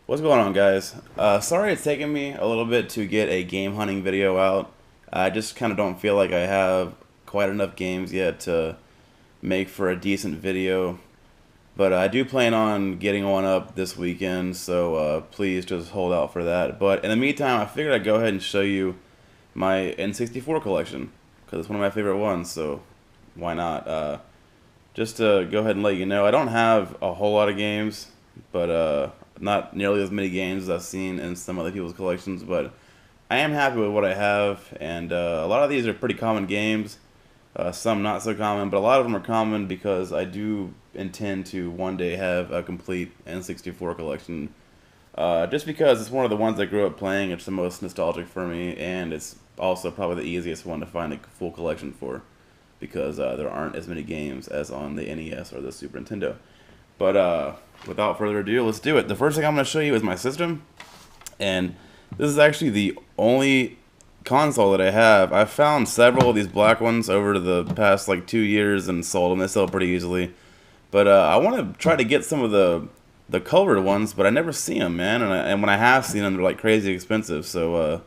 What's going on, guys? Sorry it's taken me a little bit to get a game hunting video out. I just kind of don't feel like I have quite enough games yet to make for a decent video. But I do plan on getting one up this weekend, so please just hold out for that. But in the meantime, I figured I'd go ahead and show you my N64 collection, because it's one of my favorite ones, so why not? Just to go ahead and let you know, I don't have a whole lot of games, but not nearly as many games as I've seen in some other people's collections, but I am happy with what I have, and a lot of these are pretty common games, some not so common, but a lot of them are common because I do intend to one day have a complete N64 collection, just because it's one of the ones I grew up playing. It's the most nostalgic for me, and it's also probably the easiest one to find a full collection for, because there aren't as many games as on the NES or the Super Nintendo. But without further ado, let's do it. The first thing I'm going to show you is my system, and this is actually the only console that I have. I've found several of these black ones over the past like 2 years and sold them. They sell pretty easily. But I want to try to get some of the colored ones, but I never see them, man. And when I have seen them, they're like crazy expensive. So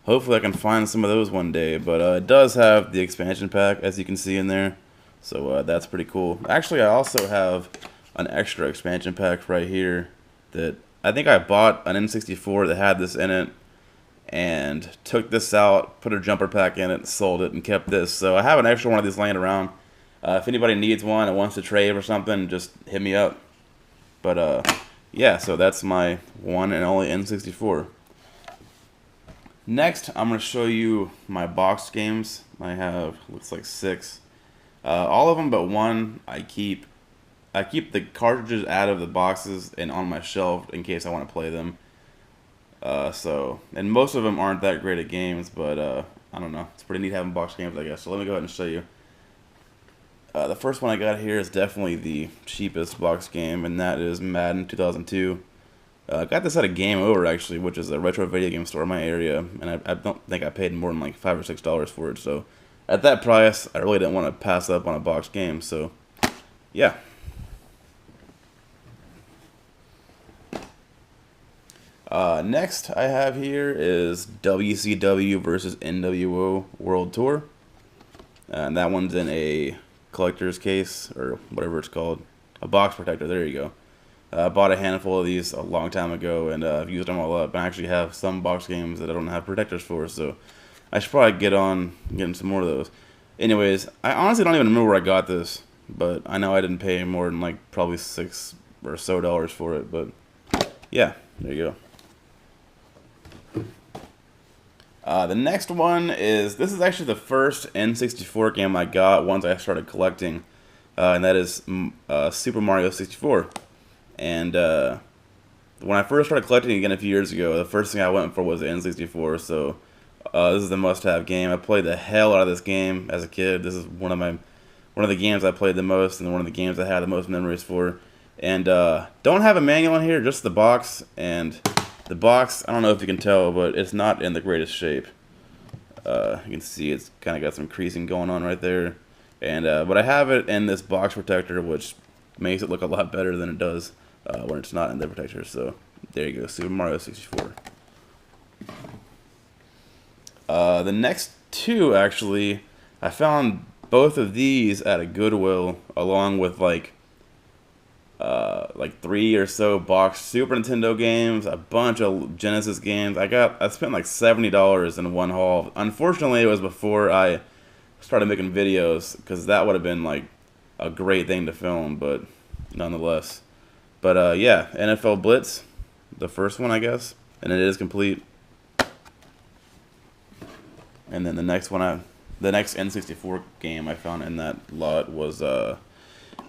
hopefully I can find some of those one day. But it does have the expansion pack, as you can see in there. So that's pretty cool. Actually, I also have an extra expansion pack right here that I think I bought an N64 that had this in it and took this out, put a jumper pack in it, sold it, and kept this. So I have an extra one of these laying around. If anybody needs one and wants to trade or something, just hit me up. But yeah, so that's my one and only N64. Next, I'm going to show you my boxed games. I have, looks like 6. All of them but one I keep the cartridges out of the boxes and on my shelf in case I want to play them. And most of them aren't that great at games, but I don't know. It's pretty neat having boxed games, I guess. So let me go ahead and show you. The first one I got here is definitely the cheapest box game, and that is Madden 2002. I got this at a Game Over, actually, which is a retro video game store in my area, and I don't think I paid more than like $5 or $6 for it. So at that price, I really didn't want to pass up on a boxed game. So yeah. Next I have here is WCW versus NWO World Tour. And that one's in a collector's case, or whatever it's called. A box protector, there you go. I bought a handful of these a long time ago, and I've used them all up. I actually have some box games that I don't have protectors for, so I should probably get on getting some more of those. Anyways, I honestly don't even remember where I got this, but I know I didn't pay more than like probably $6 or so for it, but yeah, there you go. The next one this is actually the first N64 game I got once I started collecting, and that is Super Mario 64. And when I first started collecting again a few years ago, the first thing I went for was the N64, so this is the must-have game. I played the hell out of this game as a kid. This is one of the games I played the most, and one of the games I had the most memories for. And don't have a manual in here, just the box, and the box, I don't know if you can tell, but it's not in the greatest shape. You can see it's kind of got some creasing going on right there. And but I have it in this box protector, which makes it look a lot better than it does when it's not in the protector. So there you go, Super Mario 64. The next two, actually, I found both of these at a Goodwill, along with like 3 or so boxed Super Nintendo games, a bunch of Genesis games. I spent like $70 in one haul. Unfortunately, it was before I started making videos, because that would have been like a great thing to film, but nonetheless. But yeah, NFL Blitz, the first one, I guess, and it is complete. And then the next N64 game I found in that lot was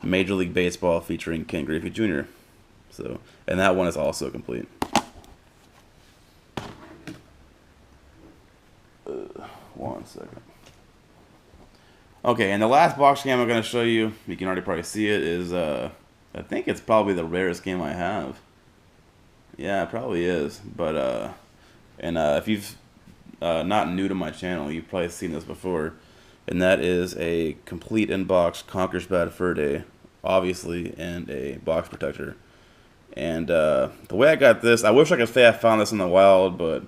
Major League Baseball featuring Ken Griffey Jr. So, and that one is also complete. One second. Okay, and the last box game I'm going to show you, you can already probably see it, is I think it's probably the rarest game I have. Yeah, it probably is. But if you've not new to my channel, you've probably seen this before. And that is a complete in-box Conker's Bad Fur Day, obviously, and a box protector. And the way I got this, I wish I could say I found this in the wild, but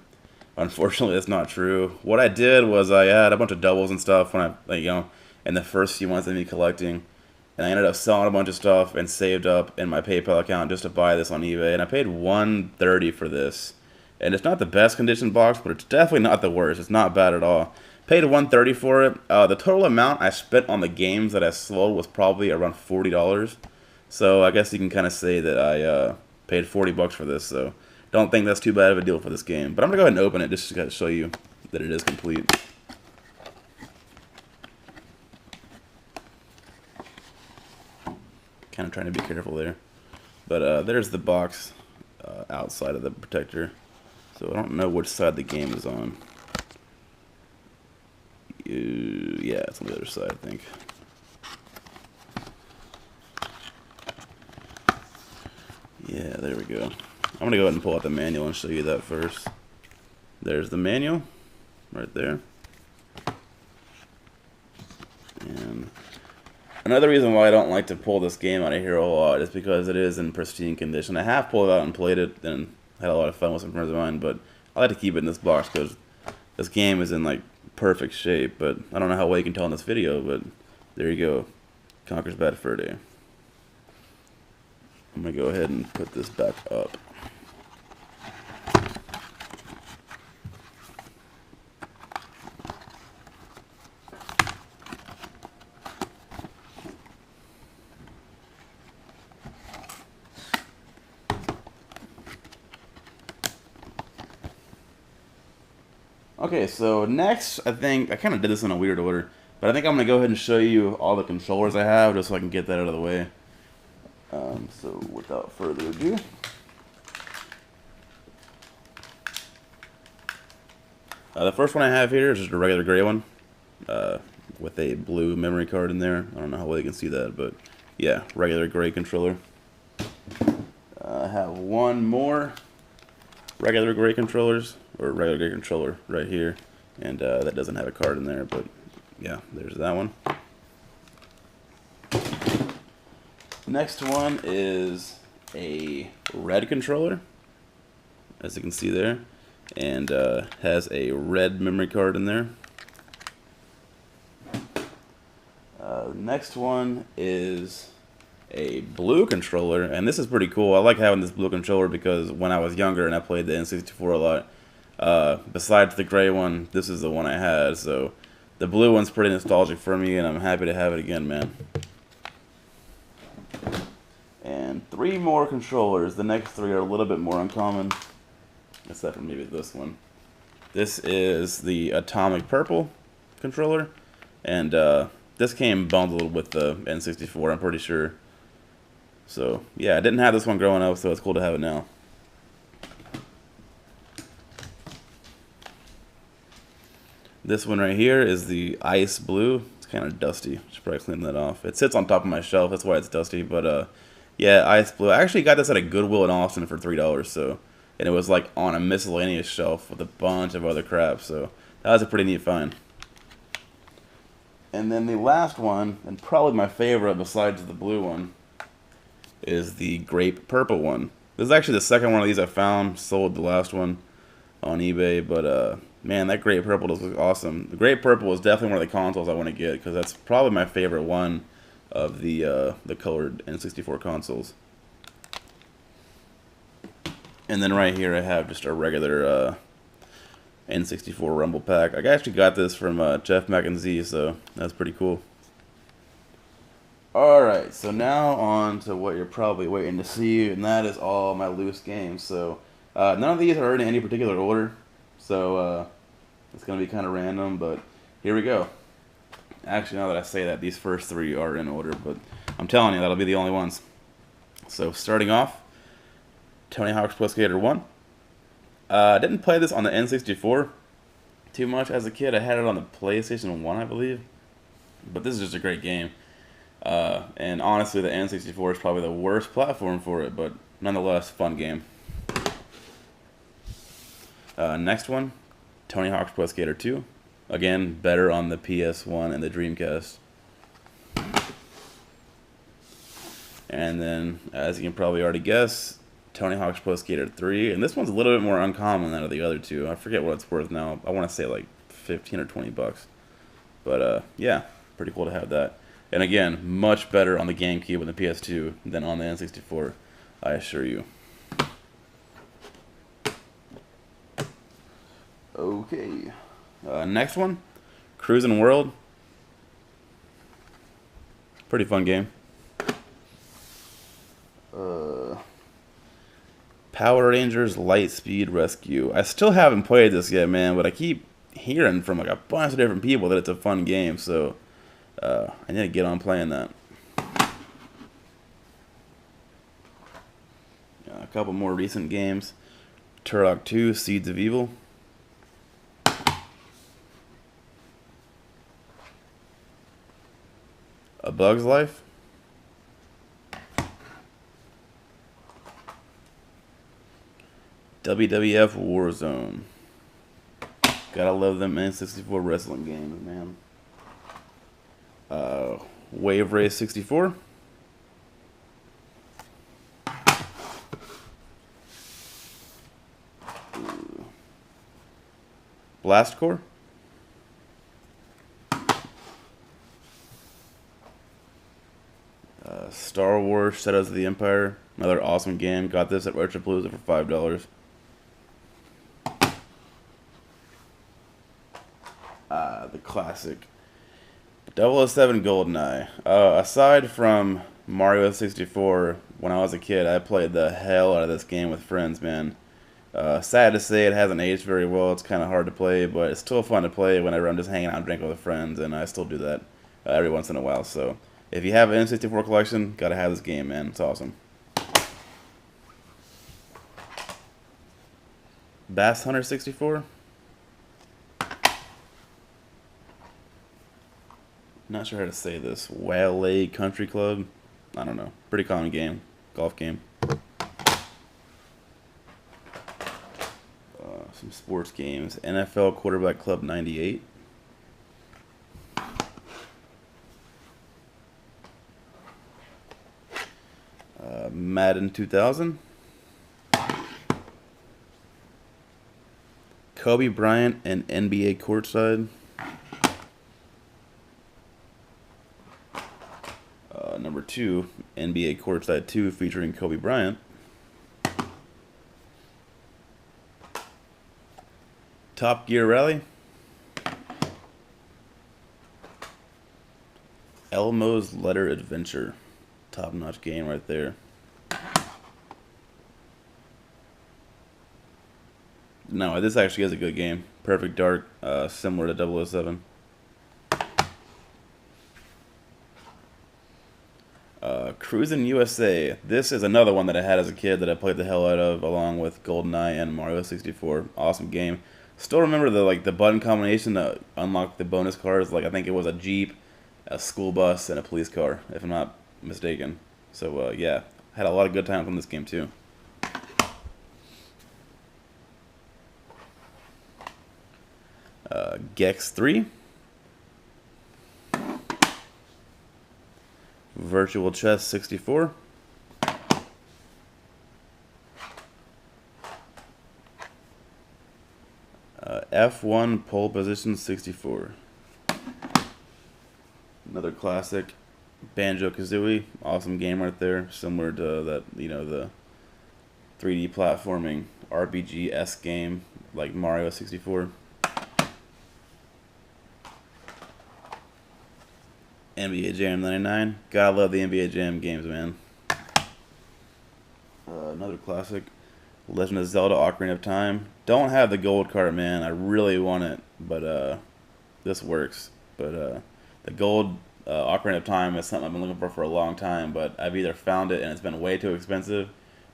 unfortunately, that's not true. What I did was I had a bunch of doubles and stuff when I, like, in the first few months of me collecting, and I ended up selling a bunch of stuff and saved up in my PayPal account just to buy this on eBay. And I paid $130 for this, and it's not the best condition box, but it's definitely not the worst. It's not bad at all. Paid $130 for it. The total amount I spent on the games that I sold was probably around $40. So I guess you can kind of say that I paid $40 for this. So don't think that's too bad of a deal for this game. But I'm gonna go ahead and open it just to show you that it is complete. Kind of trying to be careful there. But there's the box outside of the protector. So I don't know which side the game is on. Yeah, it's on the other side, I think. Yeah, there we go. I'm going to go ahead and pull out the manual and show you that first. There's the manual right there. And another reason why I don't like to pull this game out of here a lot is because it is in pristine condition. I have pulled it out and played it and had a lot of fun with some friends of mine, but I like to keep it in this box because this game is in like perfect shape. But I don't know how well you can tell in this video, but there you go. Conker's Bad Fur Day. I'm going to go ahead and put this back up. Okay, so next, I think, I kind of did this in a weird order, but I think I'm going to go ahead and show you all the controllers I have, just so I can get that out of the way. So without further ado, the first one I have here is just a regular gray one, with a blue memory card in there. I don't know how well you can see that, but yeah, regular gray controller. I have one more regular gray controllers, or regular gray controller right here, and that doesn't have a card in there, but yeah, there's that one. Next one is a red controller, as you can see there, and has a red memory card in there. Next one is a blue controller, and this is pretty cool. I like having this blue controller because when I was younger and I played the N64 a lot, besides the gray one, this is the one I had, so the blue one's pretty nostalgic for me, and I'm happy to have it again, man. And three more controllers. The next three are a little bit more uncommon, except for maybe this one. This is the Atomic Purple controller, and this came bundled with the N64, I'm pretty sure. So yeah, I didn't have this one growing up, so it's cool to have it now. This one right here is the Ice Blue. It's kind of dusty. Should probably clean that off. It sits on top of my shelf, that's why it's dusty. But yeah, Ice Blue. I actually got this at a Goodwill in Austin for $3. So, and it was like on a miscellaneous shelf with a bunch of other crap. So that was a pretty neat find. And then the last one, and probably my favorite besides the blue one, is the Grape Purple one. This is actually the second one of these I found. Sold the last one on eBay, but man, that Grape Purple does look awesome. The Grape Purple is definitely one of the consoles I want to get because that's probably my favorite one of the colored N64 consoles. And then right here I have just a regular N64 Rumble Pack. I actually got this from Jeff McNZ, so that's pretty cool. Alright, so now on to what you're probably waiting to see, and that is all my loose games. So none of these are in any particular order, so it's going to be kind of random, but here we go. Actually, now that I say that, these first three are in order, but I'm telling you, that'll be the only ones. So starting off, Tony Hawk's Pro Skater 1. I didn't play this on the N64 too much as a kid. I had it on the PlayStation 1, I believe. But this is just a great game. And honestly, the N64 is probably the worst platform for it, but nonetheless, fun game. Next one, Tony Hawk's Pro Skater 2. Again, better on the PS1 and the Dreamcast. And then, as you can probably already guess, Tony Hawk's Pro Skater 3, and this one's a little bit more uncommon than the other two. I forget what it's worth now. I want to say like 15 or 20 bucks. But yeah, pretty cool to have that. And again, much better on the GameCube and the PS2 than on the N64, I assure you. Okay, next one, Cruisin' World. Pretty fun game. Power Rangers Lightspeed Rescue. I still haven't played this yet, man, but I keep hearing from like a bunch of different people that it's a fun game, so I need to get on playing that. A couple more recent games. Turok 2, Seeds of Evil. A Bug's Life. WWF Warzone. Gotta love them N64 wrestling games, man. Wave Race 64. Blast Corps. Star Wars Shadows of the Empire. Another awesome game. Got this at Retropalooza for $5. The classic 007 GoldenEye. Aside from Mario 64, when I was a kid, I played the hell out of this game with friends, man. Sad to say it hasn't aged very well. It's kind of hard to play, but it's still fun to play whenever I'm just hanging out and drinking with friends, and I still do that every once in a while. So if you have an N64 collection, gotta have this game, man. It's awesome. Bass Hunter 64. Not sure how to say this. Wale Country Club. I don't know. Pretty common game. Golf game. Some sports games. NFL Quarterback Club 98. Madden 2000. Kobe Bryant and NBA Courtside. Number 2, NBA Courtside 2 featuring Kobe Bryant. Top Gear Rally. Elmo's Letter Adventure. Top-notch game right there. No, this actually is a good game. Perfect Dark, similar to 007. Cruisin' USA. This is another one that I had as a kid that I played the hell out of, along with GoldenEye and Mario 64. Awesome game. Still remember the button combination to unlock the bonus cars. Like I think it was a Jeep, a school bus, and a police car, if I'm not mistaken. So yeah, had a lot of good times on this game too. Gex 3. Virtual Chess 64. F1 Pole Position 64. Another classic. Banjo-Kazooie. Awesome game right there. Similar to that, you know, the 3D platforming RPG-esque game like Mario 64. NBA Jam 99. Gotta love the NBA Jam games, man. Another classic. Legend of Zelda Ocarina of Time. Don't have the gold card, man. I really want it, but this works. But the gold Ocarina of Time is something I've been looking for a long time, but I've either found it and it's been way too expensive,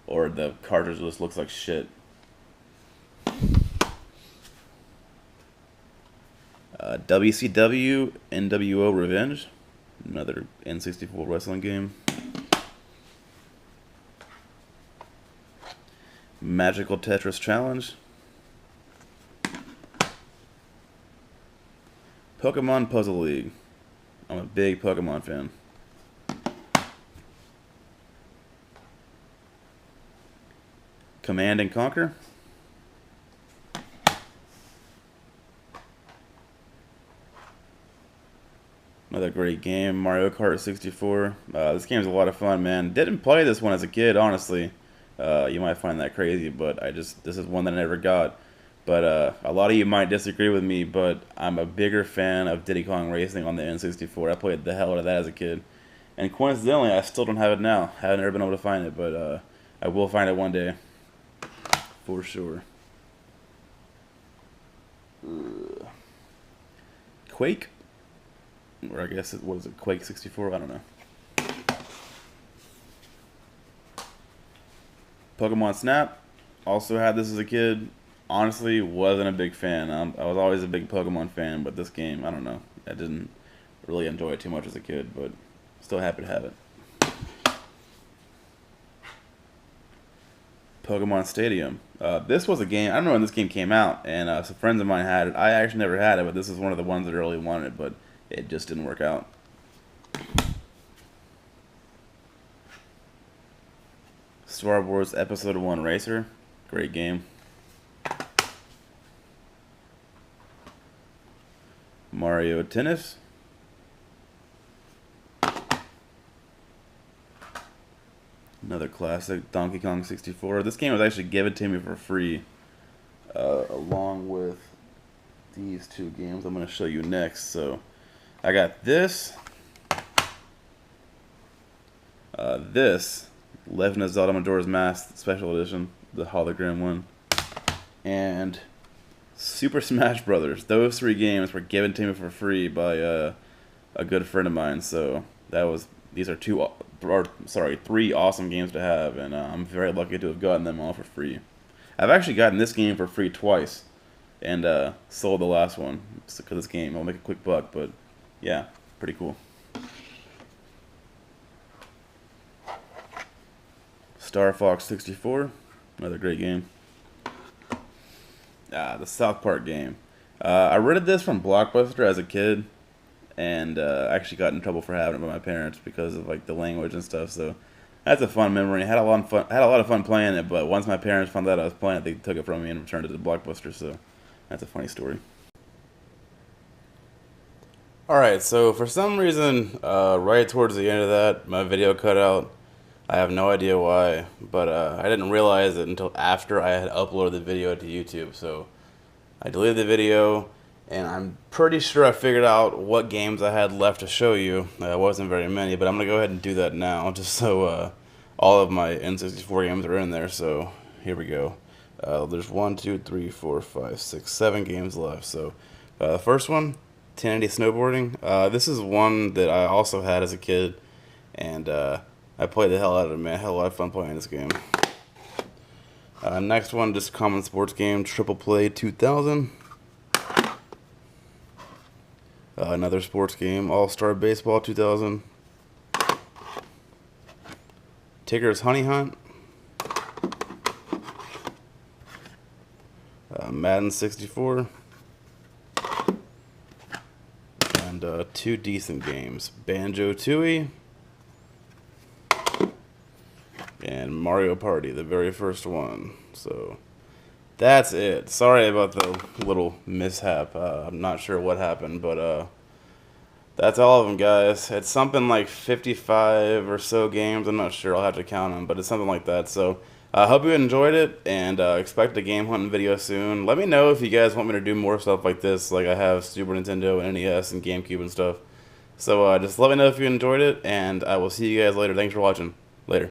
or the cartridge just looks like shit. WCW NWO Revenge. Another N64 wrestling game. Magical Tetris Challenge. Pokemon Puzzle League. I'm a big Pokemon fan. Command and Conquer. Another great game, Mario Kart 64. This game's a lot of fun, man. Didn't play this one as a kid, honestly. You might find that crazy, but this is one that I never got. But a lot of you might disagree with me, but I'm a bigger fan of Diddy Kong Racing on the N64. I played the hell out of that as a kid. And coincidentally, I still don't have it now. Haven't ever been able to find it, but I will find it one day. For sure. Quake? Or I guess what is it, Quake 64? I don't know. Pokemon Snap. Also had this as a kid. Honestly, wasn't a big fan. I was always a big Pokemon fan, but this game, I don't know. I didn't really enjoy it too much as a kid, but still happy to have it. Pokemon Stadium. This was a game, I don't know when this game came out, and some friends of mine had it. I actually never had it, but this is one of the ones that I really wanted it, but it just didn't work out. Star Wars Episode 1 Racer. Great game. Mario Tennis. Another classic, Donkey Kong 64. This game was actually given to me for free, along with these two games I'm going to show you next. So, I got this, Legend of Zelda Majora's Mask Special Edition, the hologram one, and Super Smash Brothers. Those three games were given to me for free by a good friend of mine. So these are three awesome games to have, and I'm very lucky to have gotten them all for free. I've actually gotten this game for free twice, and sold the last one because this game will make a quick buck. But yeah, pretty cool. Star Fox 64, another great game. The South Park game. I rented this from Blockbuster as a kid, and actually got in trouble for having it by my parents because of like the language and stuff. So that's a fun memory. I had a lot of fun playing it, but once my parents found out I was playing it, they took it from me and returned it to Blockbuster. So that's a funny story. Alright, so for some reason, right towards the end of that, my video cut out. I have no idea why, but I didn't realize it until after I had uploaded the video to YouTube. So I deleted the video, and I'm pretty sure I figured out what games I had left to show you. It wasn't very many, but I'm going to go ahead and do that now, just so all of my N64 games are in there. So here we go. There's 1, 2, 3, 4, 5, 6, 7 games left. So the first one, 1080 Snowboarding. This is one that I also had as a kid, and I played the hell out of it, man. I had a lot of fun playing this game. Next one, just common sports game, Triple Play 2000. Another sports game, All-Star Baseball 2000. Tigger's Honey Hunt. Madden 64. And two decent games, Banjo-Tooie and Mario Party, the very first one. So that's it. Sorry about the little mishap. I'm not sure what happened, but that's all of them, guys. It's something like 55 or so games. I'm not sure. I'll have to count them, but it's something like that. So I hope you enjoyed it, and expect a game hunting video soon. Let me know if you guys want me to do more stuff like this, like I have Super Nintendo and NES and GameCube and stuff. So just let me know if you enjoyed it, and I will see you guys later. Thanks for watching. Later.